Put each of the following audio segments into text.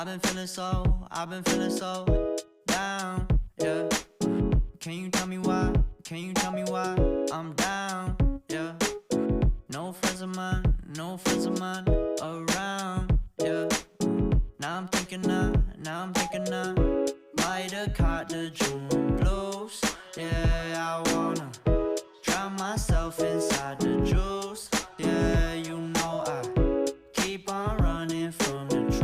I've been feeling so down, yeah. Can you tell me why? Can you tell me why I'm down, yeah. No friends of mine around, yeah. Now I'm thinking I might have caught the June blues, yeah. I wanna drown myself inside the juice, yeah. You know I keep on running from the truth.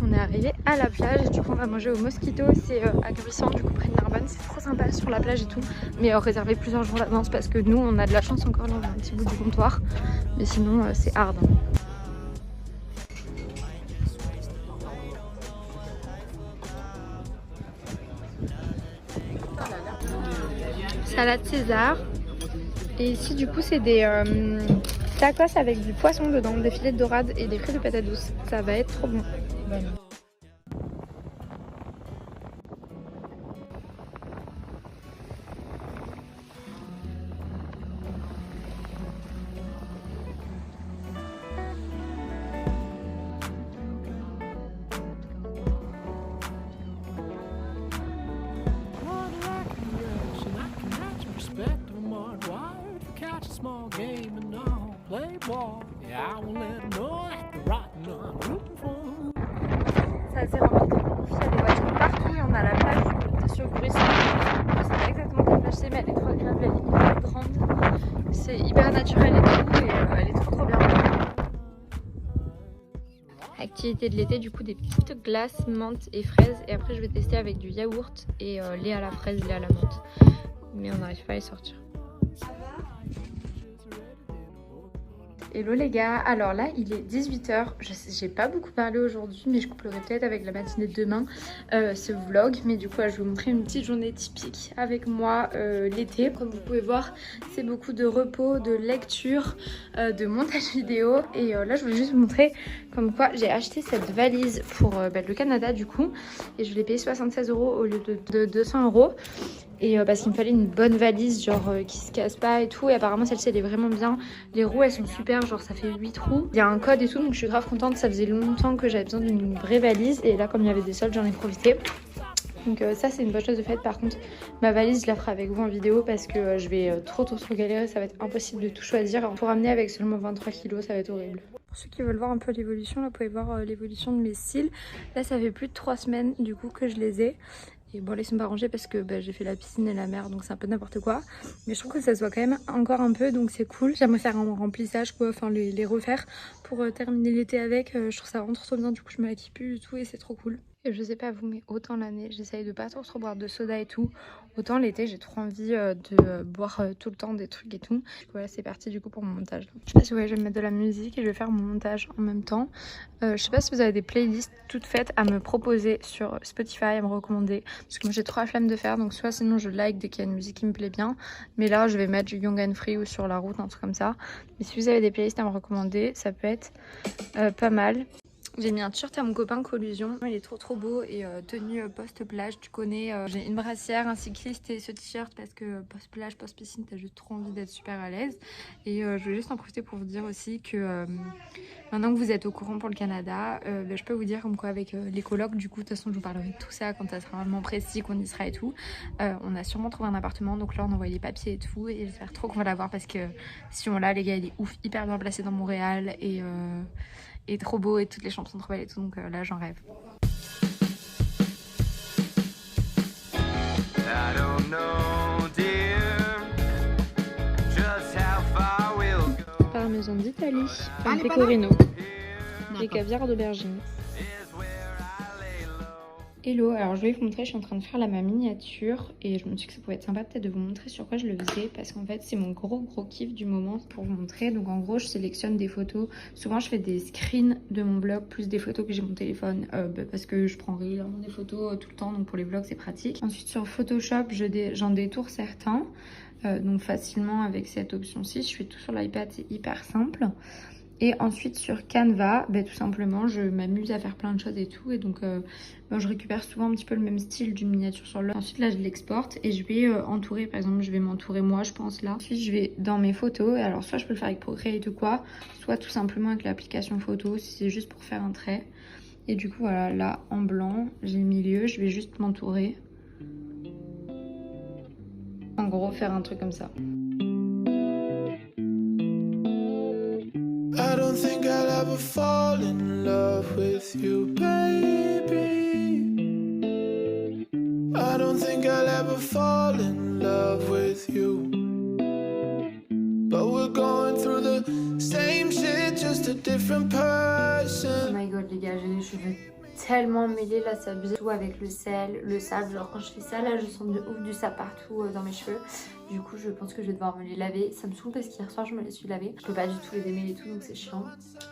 On est arrivé à la plage et du coup on va manger au Mosquito, c'est à Gruissan, du coup près de Narbonne, c'est trop sympa sur la plage et tout, mais réservé plusieurs jours d'avance parce que nous on a de la chance encore là, on a un petit bout du comptoir, mais sinon c'est hard. Salade César, et ici du coup c'est des tacos avec du poisson dedans, des filets de dorade et des frites de patates douces, ça va être trop bon. C'est assez remarquable, il y a des voitures partout et on a la plage sur Gruissan. Je sais pas exactement quelle plage c'est, mais elle est trop agréable, elle est hyper grande, c'est hyper naturel et tout, et elle est trop bien. Activité de l'été, du coup des petites glaces menthe et fraises, et après je vais tester avec du yaourt et lait à la fraise, lait à la menthe, mais on n'arrive pas à les sortir. Hello les gars, alors là il est 18 h, j'ai pas beaucoup parlé aujourd'hui mais je couplerai peut-être avec la matinée de demain ce vlog, mais du coup je vais vous montrer une petite journée typique avec moi l'été. Comme vous pouvez voir c'est beaucoup de repos, de lecture, de montage vidéo, et là je voulais juste vous montrer comme quoi j'ai acheté cette valise pour le Canada du coup, et je l'ai payé 76 € au lieu de 200 €. Et parce qu'il me fallait une bonne valise genre qui se casse pas et tout, et apparemment celle-ci elle est vraiment bien, les roues elles sont super, genre ça fait 8 roues, il y a un code et tout, donc je suis grave contente. Ça faisait longtemps que j'avais besoin d'une vraie valise et là comme il y avait des soldes j'en ai profité, donc ça c'est une bonne chose de fait. Par contre ma valise je la ferai avec vous en vidéo parce que je vais trop galérer, ça va être impossible de tout choisir. Pour ramener avec seulement 23 kg ça va être horrible. Pour ceux qui veulent voir un peu l'évolution, là vous pouvez voir l'évolution de mes cils. Là ça fait plus de 3 semaines du coup que je les ai. Et bon là ils sont pas rangés parce que j'ai fait la piscine et la mer, donc c'est un peu n'importe quoi. Mais je trouve que ça se voit quand même encore un peu, donc c'est cool. J'aimerais faire un remplissage quoi, enfin les refaire pour terminer l'été avec. Je trouve ça vraiment trop bien, du coup je me maquille plus du tout et c'est trop cool. Et je sais pas vous, mais autant l'année j'essaye de pas trop boire de soda et tout, autant l'été j'ai trop envie de boire tout le temps des trucs et tout. Du coup voilà c'est parti du coup pour mon montage. Je sais pas si vous voyez, je vais mettre de la musique et je vais faire mon montage en même temps. Je sais pas si vous avez des playlists toutes faites à me proposer sur Spotify, à me recommander, parce que moi j'ai trop la flemme de faire, donc soit sinon je like dès qu'il y a une musique qui me plaît bien, mais là je vais mettre du Young and Free ou Sur la route, un truc comme ça. Mais si vous avez des playlists à me recommander, ça peut être pas mal. J'ai mis un t-shirt à mon copain Collusion, il est trop beau, et tenue post-plage, tu connais, j'ai une brassière, un cycliste et ce t-shirt parce que post-plage, post-piscine, t'as juste trop envie d'être super à l'aise. Et je voulais juste en profiter pour vous dire aussi que maintenant que vous êtes au courant pour le Canada, je peux vous dire comme quoi avec les colocs, du coup de toute façon je vous parlerai de tout ça quand ça sera vraiment précis, qu'on y sera et tout. On a sûrement trouvé un appartement, donc là on envoie les papiers et tout, et j'espère trop qu'on va l'avoir parce que si on l'a, les gars il est ouf, hyper bien placé dans Montréal, et trop beau, et toutes les chambres sont trop belles et tout, donc là j'en rêve. Parmesan d'Italie, un pecorino et caviar d'aubergine. Hello, alors je vais vous montrer, je suis en train de faire là ma miniature et je me suis dit que ça pouvait être sympa peut-être de vous montrer sur quoi je le faisais, parce qu'en fait c'est mon gros kiff du moment pour vous montrer. Donc en gros je sélectionne des photos, souvent je fais des screens de mon blog plus des photos que j'ai mon téléphone, parce que je prends régulièrement des photos tout le temps, donc pour les vlogs c'est pratique. Ensuite sur Photoshop j'en détourne certains, donc facilement avec cette option-ci, je fais tout sur l'iPad, c'est hyper simple. Et ensuite sur Canva, tout simplement je m'amuse à faire plein de choses et tout. Et donc je récupère souvent un petit peu le même style d'une miniature sur l'autre. Ensuite là je l'exporte et je vais entourer, par exemple je vais m'entourer moi je pense là. Ensuite je vais dans mes photos et alors soit je peux le faire avec Procreate ou quoi, soit tout simplement avec l'application photo si c'est juste pour faire un trait. Et du coup voilà, là en blanc j'ai le milieu, je vais juste m'entourer. En gros faire un truc comme ça. I don't think I'll ever fall in love with you, baby. I don't think I'll ever fall in love with you. But we're going through the same shit, just a different person. Oh my god les gars, j'ai les cheveux tellement mêlés là, c'est abusé. Tout avec le sel, le sable, genre quand je fais ça là je sens de ouf du sable partout dans mes cheveux. Du coup je pense que je vais devoir me les laver. Ça me saoule parce qu'hier soir je me les suis lavés. Je peux pas du tout les démêler et tout donc c'est chiant.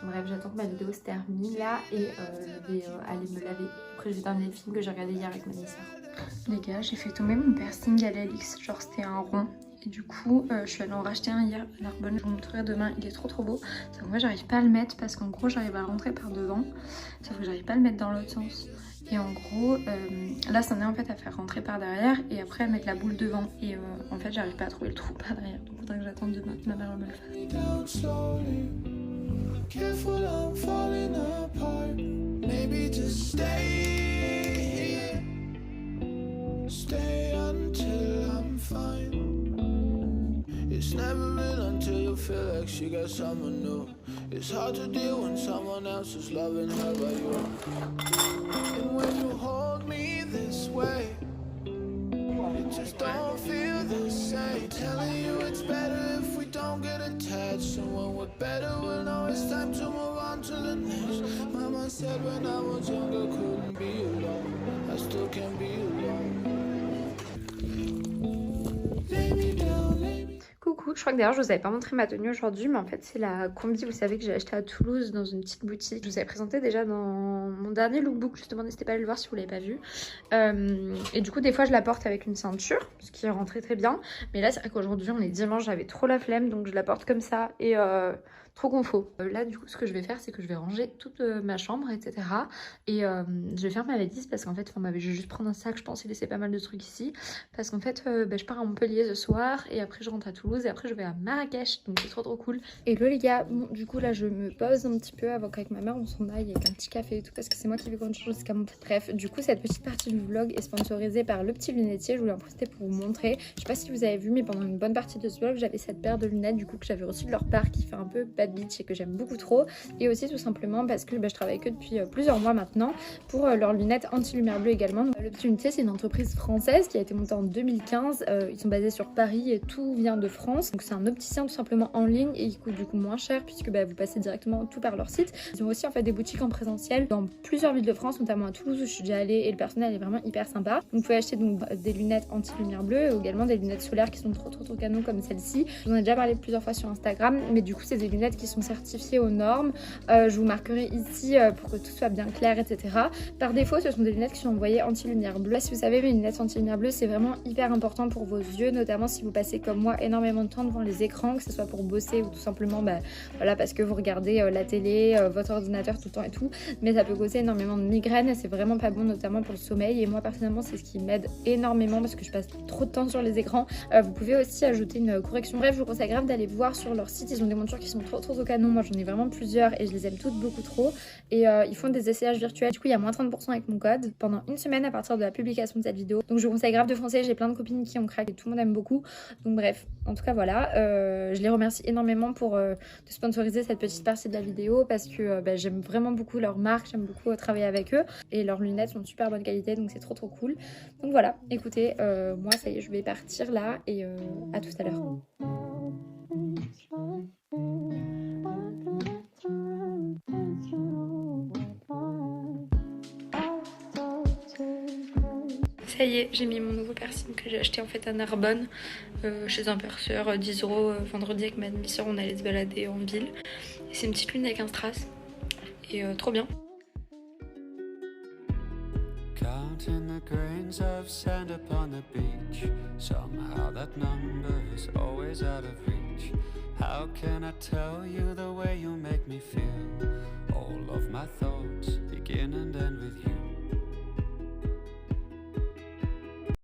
Bref, j'attends que ma vidéo se termine là et je vais aller me laver. Après je vais terminer le film que j'ai regardé hier avec ma soeur. Les gars, j'ai fait tomber mon piercing à l'Alix, genre c'était un rond. Et du coup, je suis allée en racheter un hier à Narbonne. Je vous montrerai demain, il est trop beau. Sauf que moi, j'arrive pas à le mettre parce qu'en gros, j'arrive à le rentrer par devant. Sauf que j'arrive pas à le mettre dans l'autre sens. Et en gros, là, c'en est en fait à faire rentrer par derrière et après à mettre la boule devant. Et en fait, j'arrive pas à trouver le trou par derrière. Donc, il faudrait que j'attende demain que ma mère me le fasse. Stay until I'm fine. It's never real until you feel like she got someone new. It's hard to deal when someone else is loving her by you. And when you hold me this way, it just don't feel the same. Telling you it's better if we don't get attached. And when we're better, we'll know it's time to move on to the next. Mama said when I was younger, couldn't be alone. I still can't be alone. Coucou, je crois que d'ailleurs je vous avais pas montré ma tenue aujourd'hui, mais en fait c'est la combi, vous savez, que j'ai acheté à Toulouse dans une petite boutique. Je vous avais présenté déjà dans mon dernier lookbook, justement n'hésitez pas à le voir si vous l'avez pas vu. Et du coup des fois je la porte avec une ceinture, ce qui rend très bien. Mais là c'est vrai qu'aujourd'hui on est dimanche, j'avais trop la flemme, donc je la porte comme ça et trop confo. Là du coup ce que je vais faire c'est que je vais ranger toute ma chambre etc. Et je vais faire ma valise parce qu'en fait je vais juste prendre un sac, je pense, et laisser pas mal de trucs ici. Parce qu'en fait je pars à Montpellier ce soir et après je rentre à Toulouse et après je vais à Marrakech, donc c'est trop cool. Et le les gars, bon, du coup là je me pose un petit peu avant qu'avec ma mère on s'en aille avec un petit café et tout parce que c'est moi qui vais grande chose jusqu'à mon... Bref, du coup cette petite partie du vlog est sponsorisée par Le Petit Lunetier. Je voulais en profiter pour vous montrer. Je sais pas si vous avez vu mais pendant une bonne partie de ce vlog j'avais cette paire de lunettes du coup que j'avais reçue de leur part qui fait un peu bad bitch et que j'aime beaucoup trop. Et aussi tout simplement parce que je travaille avec eux depuis plusieurs mois maintenant pour leurs lunettes anti-lumière bleue également. Donc, Le Petit Lunetier c'est une entreprise française qui a été montée en 2015. Ils sont basés sur Paris et tout vient de France. Donc c'est un opticien tout simplement en ligne et il coûte du coup moins cher puisque vous passez directement tout par leur site. Ils ont aussi en fait des boutiques en présentiel dans plusieurs villes de France, notamment à Toulouse où je suis déjà allée et le personnel est vraiment hyper sympa. Donc vous pouvez acheter donc des lunettes anti-lumière bleue et également des lunettes solaires qui sont trop canon comme celle-ci. Je vous en ai déjà parlé plusieurs fois sur Instagram, mais du coup c'est des lunettes qui sont certifiées aux normes. Je vous marquerai ici pour que tout soit bien clair, etc. Par défaut, ce sont des lunettes qui sont envoyées anti-lumière bleue. Si vous savez, mes lunettes anti-lumière bleue, c'est vraiment hyper important pour vos yeux, notamment si vous passez comme moi énormément de temps devant les écrans, que ce soit pour bosser ou tout simplement voilà, parce que vous regardez la télé, votre ordinateur tout le temps et tout, mais ça peut causer énormément de migraines et c'est vraiment pas bon, notamment pour le sommeil. Et moi personnellement c'est ce qui m'aide énormément parce que je passe trop de temps sur les écrans. Vous pouvez aussi ajouter une correction. Bref, je vous conseille grave d'aller voir sur leur site, ils ont des montures qui sont trop canon. Moi j'en ai vraiment plusieurs et je les aime toutes beaucoup trop. Et ils font des essayages virtuels, du coup il y a moins 30% avec mon code pendant une semaine à partir de la publication de cette vidéo. Donc je vous conseille grave de foncer, j'ai plein de copines qui ont craqué et tout le monde aime beaucoup. Donc bref, en tout cas voilà, je les remercie énormément pour de sponsoriser cette petite partie de la vidéo parce que j'aime vraiment beaucoup leur marque, j'aime beaucoup travailler avec eux et leurs lunettes sont de super bonne qualité, donc c'est trop cool. Donc voilà, écoutez, moi ça y est, je vais partir là et à tout à l'heure. Ça y est, j'ai mis mon nouveau piercing que j'ai acheté en fait à Narbonne chez un perceur, 10 € vendredi avec ma demi-sœur, on allait se balader en ville. Et c'est une petite lune avec un strass et trop bien. Counting the grains of sand upon the beach. Somehow that number is always out of reach. How can I tell you the way you make me feel? All of my thoughts begin and end with you.